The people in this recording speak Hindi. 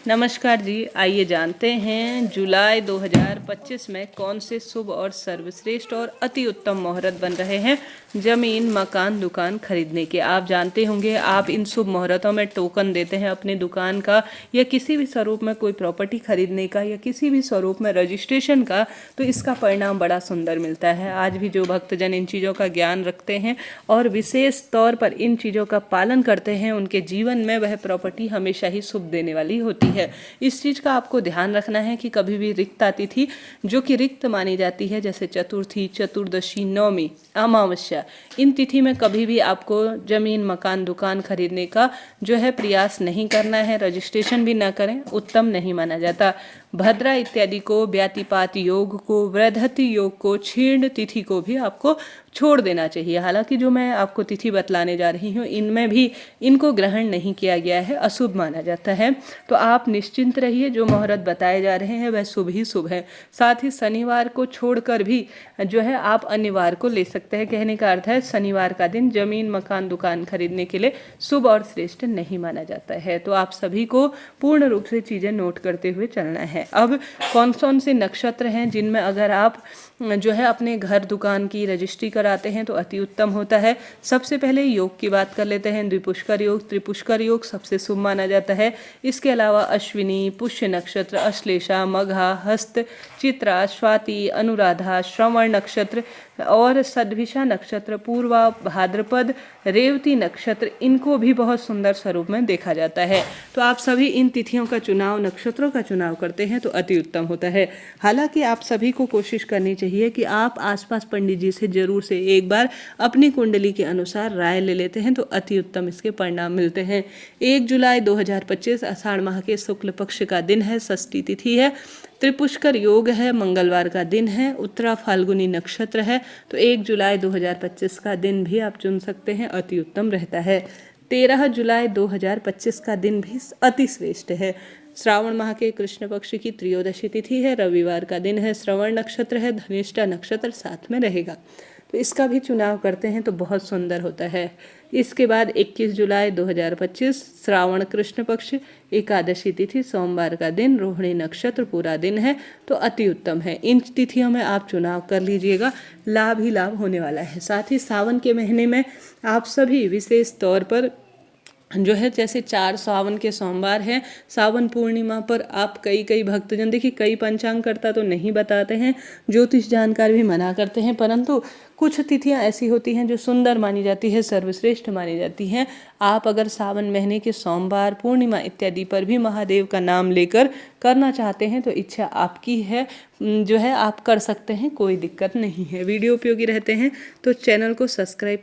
नमस्कार जी, आइए जानते हैं जुलाई 2025 में कौन से शुभ और सर्वश्रेष्ठ और अति उत्तम मुहूर्त बन रहे हैं जमीन, मकान, दुकान खरीदने के। आप जानते होंगे आप इन शुभ मुहूर्तों में टोकन देते हैं अपनी दुकान का या किसी भी स्वरूप में कोई प्रॉपर्टी खरीदने का या किसी भी स्वरूप में रजिस्ट्रेशन का, तो इसका परिणाम बड़ा सुंदर मिलता है। आज भी जो भक्तजन इन चीज़ों का ज्ञान रखते हैं और विशेष तौर पर इन चीज़ों का पालन करते हैं, उनके जीवन में वह प्रॉपर्टी हमेशा ही शुभ देने वाली होती है। इस चीज़ का आपको ध्यान रखना है कि कभी भी रिक्तता तिथि जो कि रिक्त मानी जाती है, जैसे चतुर्थी, चतुर्दशी, नवमी, अमावस्या, इन तिथि में कभी भी आपको जमीन, मकान, दुकान खरीदने का जो है प्रयास नहीं करना है। रजिस्ट्रेशन भी ना करें, उत्तम नहीं माना जाता। भद्रा इत्यादि को, व्यातिपात योग को, वृद्धति योग को, क्षीण तिथि को भी आपको छोड़ देना चाहिए। हालांकि जो मैं आपको तिथि बतलाने जा रही हूँ इनमें भी इनको ग्रहण नहीं किया गया है, अशुभ माना जाता है। तो आप निश्चिंत रहिए, जो मुहूर्त बताए जा रहे हैं वह शुभ ही शुभ है। साथ ही शनिवार को छोड़कर भी जो है आप अन्यवार को ले सकते हैं। कहने का अर्थ है शनिवार का दिन जमीन, मकान, दुकान खरीदने के लिए शुभ और श्रेष्ठ नहीं माना जाता है। तो आप सभी को पूर्ण रूप से चीज़ें नोट करते हुए चलना है। अब कौन कौन से नक्षत्र हैं जिनमें अगर आप जो है अपने घर, दुकान की रजिस्ट्री कराते हैं तो अति उत्तम होता है। सबसे पहले योग की बात कर लेते हैं। द्विपुष्कर योग, त्रिपुष्कर योग सबसे शुभ माना जाता है। इसके अलावा अश्विनी, पुष्य नक्षत्र, अश्लेषा, मघा, हस्त, चित्रा, स्वाति, अनुराधा, श्रवण नक्षत्र और सद्भिषा नक्षत्र, पूर्वा, भाद्रपद, रेवती नक्षत्र, इनको भी बहुत सुंदर स्वरूप में देखा जाता है। तो आप सभी इन तिथियों का चुनाव, नक्षत्रों का चुनाव करते हैं तो अति उत्तम होता है। हालांकि आप सभी को कोशिश करनी चाहिए कि आप आसपास पंडित जी से जरूर से एक बार अपनी कुंडली के अनुसार राय ले लेते हैं तो अति उत्तम इसके परिणाम मिलते हैं। 1 जुलाई 2025 आषाढ़ माह के शुक्ल पक्ष का दिन है, षष्ठी तिथि है, त्रिपुष्कर योग है, मंगलवार का दिन है, उत्तरा फाल्गुनी नक्षत्र है। तो 1 जुलाई 2025 का दिन भी आप चुन सकते हैं, अति उत्तम रहता है। 13 जुलाई 2025 का दिन भी अति श्रेष्ठ है। श्रावण माह के कृष्ण पक्ष की त्रयोदशी तिथि है, रविवार का दिन है, श्रवण नक्षत्र है, धनिष्ठा नक्षत्र साथ में रहेगा, तो इसका भी चुनाव करते हैं तो बहुत सुंदर होता है। इसके बाद 21 जुलाई 2025 श्रावण कृष्ण पक्ष, एकादशी तिथि, सोमवार का दिन, रोहिणी नक्षत्र पूरा दिन है, तो अति उत्तम है। इन तिथियों में आप चुनाव कर लीजिएगा, लाभ ही लाभ होने वाला है। साथ ही सावन के महीने में आप सभी विशेष तौर पर जो है, जैसे 4 सावन के सोमवार हैं, सावन पूर्णिमा पर आप कई भक्तजन, देखिए कई पंचांग करता तो नहीं बताते हैं, ज्योतिष जानकार भी मना करते हैं, परंतु कुछ तिथियां ऐसी होती हैं जो सुंदर मानी जाती है, सर्वश्रेष्ठ मानी जाती हैं। आप अगर सावन महीने के सोमवार, पूर्णिमा इत्यादि पर भी महादेव का नाम लेकर करना चाहते हैं तो इच्छा आपकी है, जो है आप कर सकते हैं, कोई दिक्कत नहीं है। वीडियो उपयोगी रहते हैं तो चैनल को सब्सक्राइब